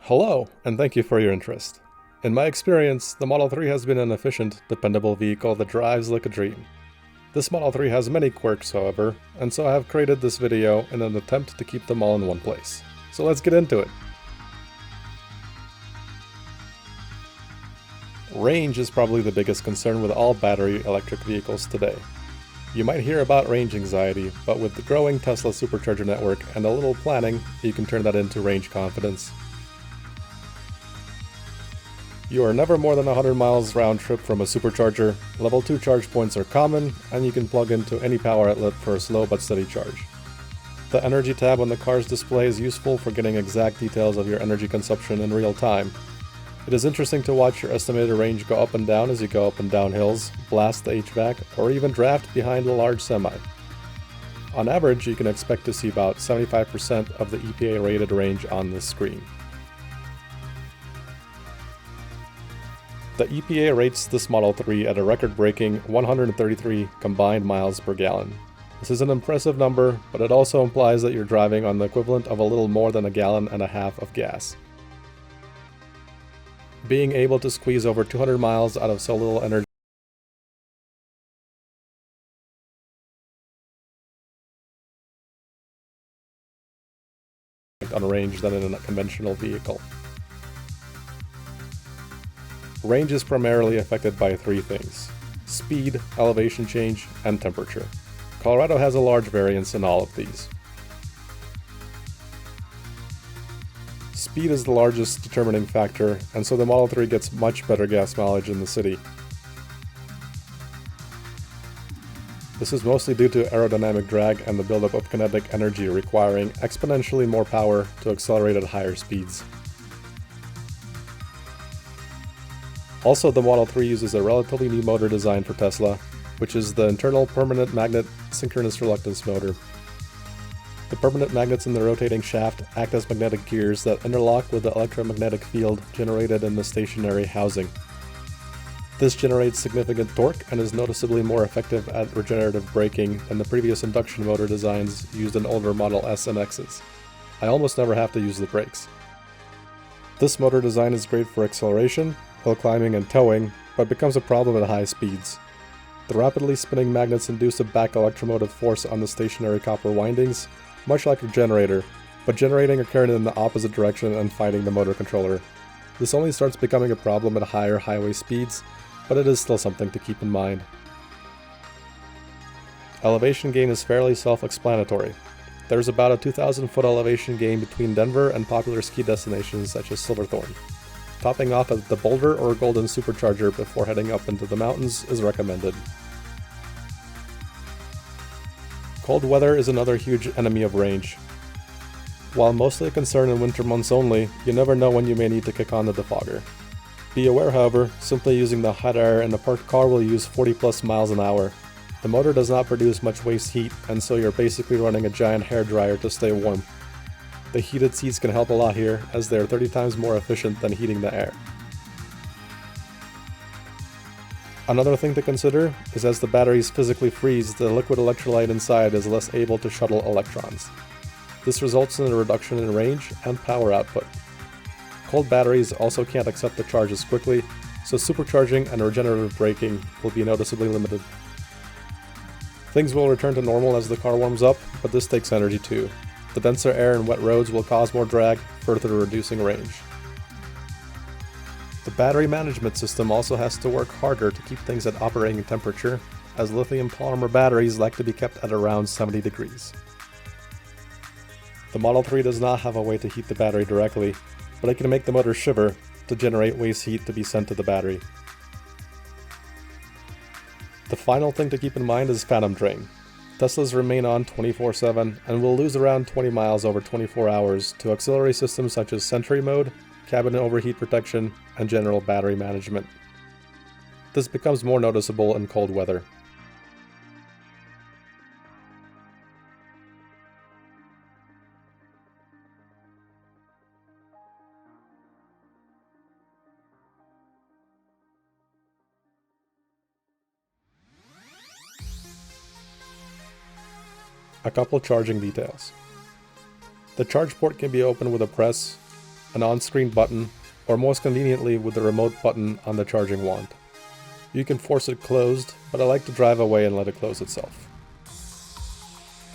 Hello, and thank you for your interest. In my experience, the Model 3 has been an efficient, dependable vehicle that drives like a dream. This Model 3 has many quirks, however, and so I have created this video in an attempt to keep them all in one place. So let's get into it. Range is probably the biggest concern with all battery electric vehicles today. You might hear about range anxiety, but with the growing Tesla supercharger network and a little planning, you can turn that into range confidence. You are never more than 100 miles round trip from a supercharger, level 2 charge points are common, and you can plug into any power outlet for a slow but steady charge. The energy tab on the car's display is useful for getting exact details of your energy consumption in real time. It is interesting to watch your estimated range go up and down as you go up and down hills, blast the HVAC, or even draft behind a large semi. On average, you can expect to see about 75% of the EPA rated range on this screen. The EPA rates this Model 3 at a record-breaking 133 combined miles per gallon. This is an impressive number, but it also implies that you're driving on the equivalent of a little more than a gallon and a half of gas. Being able to squeeze over 200 miles out of so little energy on range than in a conventional vehicle. Range is primarily affected by three things: speed, elevation change, and temperature. Colorado has a large variance in all of these. Speed is the largest determining factor, and so the Model 3 gets much better gas mileage in the city. This is mostly due to aerodynamic drag and the buildup of kinetic energy requiring exponentially more power to accelerate at higher speeds. Also, the Model 3 uses a relatively new motor design for Tesla, which is the internal permanent magnet synchronous reluctance motor. The permanent magnets in the rotating shaft act as magnetic gears that interlock with the electromagnetic field generated in the stationary housing. This generates significant torque and is noticeably more effective at regenerative braking than the previous induction motor designs used in older Model S and X's. I almost never have to use the brakes. This motor design is great for acceleration, hill climbing, and towing, but becomes a problem at high speeds. The rapidly spinning magnets induce a back electromotive force on the stationary copper windings, much like a generator, but generating a current in the opposite direction and fighting the motor controller. This only starts becoming a problem at higher highway speeds, but it is still something to keep in mind. Elevation gain is fairly self-explanatory. There's about a 2,000-foot elevation gain between Denver and popular ski destinations such as Silverthorne. Topping off at the Boulder or Golden Supercharger before heading up into the mountains is recommended. Cold weather is another huge enemy of range. While mostly a concern in winter months only, you never know when you may need to kick on the defogger. Be aware, however, simply using the hot air in a parked car will use 40+ miles an hour. The motor does not produce much waste heat, and so you're basically running a giant hairdryer to stay warm. The heated seats can help a lot here, as they are 30 times more efficient than heating the air. Another thing to consider is as the batteries physically freeze, the liquid electrolyte inside is less able to shuttle electrons. This results in a reduction in range and power output. Cold batteries also can't accept the charge as quickly, so supercharging and regenerative braking will be noticeably limited. Things will return to normal as the car warms up, but this takes energy too. The denser air and wet roads will cause more drag, further reducing range. The battery management system also has to work harder to keep things at operating temperature, as lithium polymer batteries like to be kept at around 70 degrees. The Model 3 does not have a way to heat the battery directly, but it can make the motor shiver to generate waste heat to be sent to the battery. The final thing to keep in mind is phantom drain. Teslas remain on 24/7 and will lose around 20 miles over 24 hours to auxiliary systems such as Sentry Mode, cabin overheat protection, and general battery management. This becomes more noticeable in cold weather. A couple charging details. The charge port can be opened with a press, an on-screen button, or most conveniently with the remote button on the charging wand. You can force it closed, but I like to drive away and let it close itself.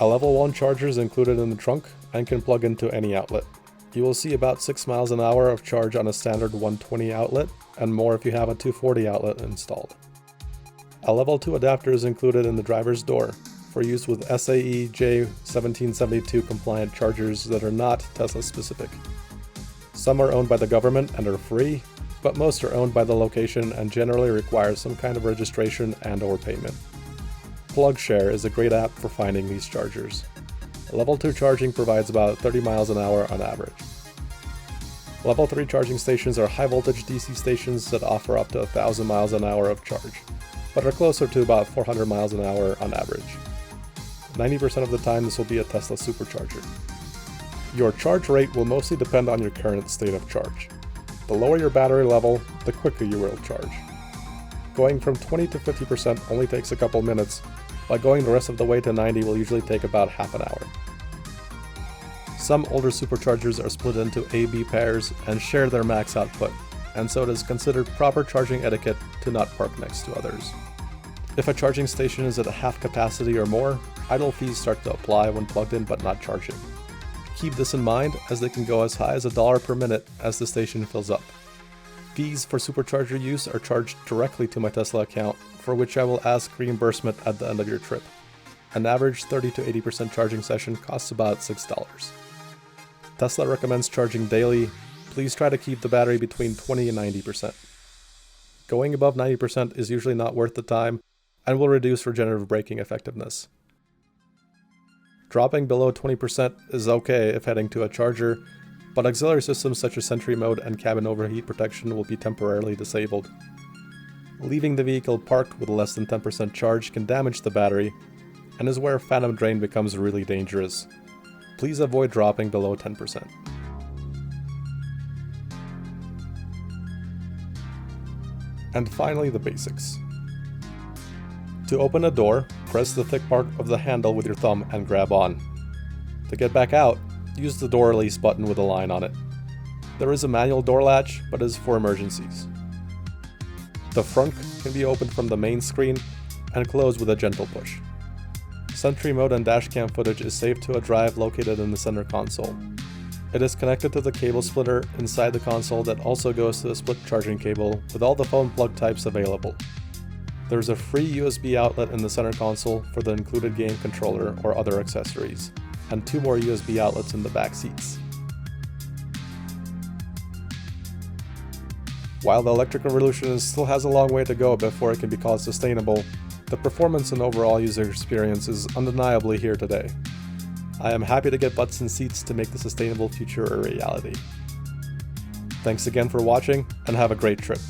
A level 1 charger is included in the trunk and can plug into any outlet. You will see about 6 miles an hour of charge on a standard 120 outlet, and more if you have a 240 outlet installed. A level 2 adapter is included in the driver's door for use with SAE J1772 compliant chargers that are not Tesla specific. Some are owned by the government and are free, but most are owned by the location and generally require some kind of registration and/or payment. PlugShare is a great app for finding these chargers. Level 2 charging provides about 30 miles an hour on average. Level 3 charging stations are high voltage DC stations that offer up to 1,000 miles an hour of charge, but are closer to about 400 miles an hour on average. 90% of the time this will be a Tesla Supercharger. Your charge rate will mostly depend on your current state of charge. The lower your battery level, the quicker you will charge. Going from 20 to 50% only takes a couple minutes, while going the rest of the way to 90 will usually take about half an hour. Some older superchargers are split into A-B pairs and share their max output, and so it is considered proper charging etiquette to not park next to others. If a charging station is at half capacity or more, idle fees start to apply when plugged in but not charging. Keep this in mind, as they can go as high as $1 per minute as the station fills up. Fees for supercharger use are charged directly to my Tesla account, for which I will ask reimbursement at the end of your trip. An average 30 to 80% charging session costs about $6. Tesla recommends charging daily. Please try to keep the battery between 20 and 90%. Going above 90% is usually not worth the time and will reduce regenerative braking effectiveness. Dropping below 20% is okay if heading to a charger, but auxiliary systems such as Sentry Mode and cabin overheat protection will be temporarily disabled. Leaving the vehicle parked with less than 10% charge can damage the battery, and is where phantom drain becomes really dangerous. Please avoid dropping below 10%. And finally, the basics. To open a door, press the thick part of the handle with your thumb and grab on. To get back out, use the door release button with a line on it. There is a manual door latch, but is for emergencies. The front can be opened from the main screen and closed with a gentle push. Sentry Mode and dashcam footage is saved to a drive located in the center console. It is connected to the cable splitter inside the console that also goes to the split charging cable with all the phone plug types available. There is a free USB outlet in the center console for the included game controller or other accessories, and 2 more USB outlets in the back seats. While the electric revolution still has a long way to go before it can be called sustainable, the performance and overall user experience is undeniably here today. I am happy to get butts in seats to make the sustainable future a reality. Thanks again for watching, and have a great trip.